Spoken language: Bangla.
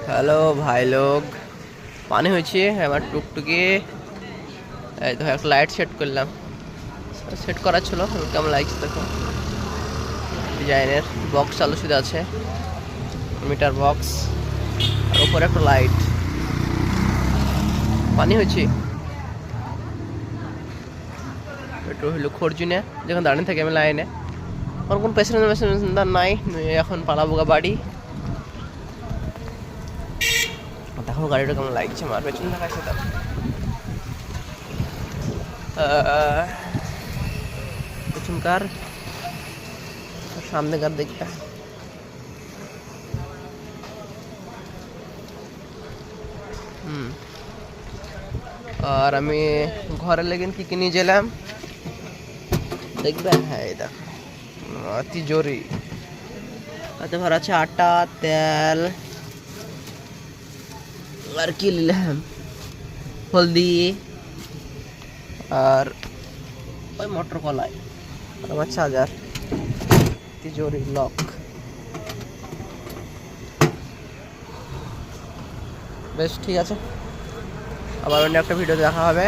হ্যালো ভাই লোক, পানি হয়েছে আমার টুকটুকি। এই তো একটা লাইট সেট করলাম, সেট করা ছিল, কেমন লাগছে দেখো। ডিজাইনের বক্স চালু শুধু আছে, মিটার বক্স, আর উপরে একটা লাইট। পানি হয়েছে একটু হইলো খরচুনে, যখন দাঁড়িয়ে থাকি আমি লাইনে। আমার কোনো পেছনের নাই, এখন পালাবো বাড়ি। দেখো গাড়িটা কেমন লাগছে, আমার পেছনে দেখা সেটা পেছনকার সামনেকার দিকটা। আর আমি ঘরে লেগেন কি নিয়ে গেলাম দেখবে। হ্যাঁ এই দেখো তিজোরি, তাতে ভরা আছে আটা, তেল, আর কি নিলাম হলদি, আর ওই মটর কলাই, আর আমার চার্জার। তিজোরি লক। বেশ ঠিক আছে, আবার অন্য একটা ভিডিও দেখা হবে।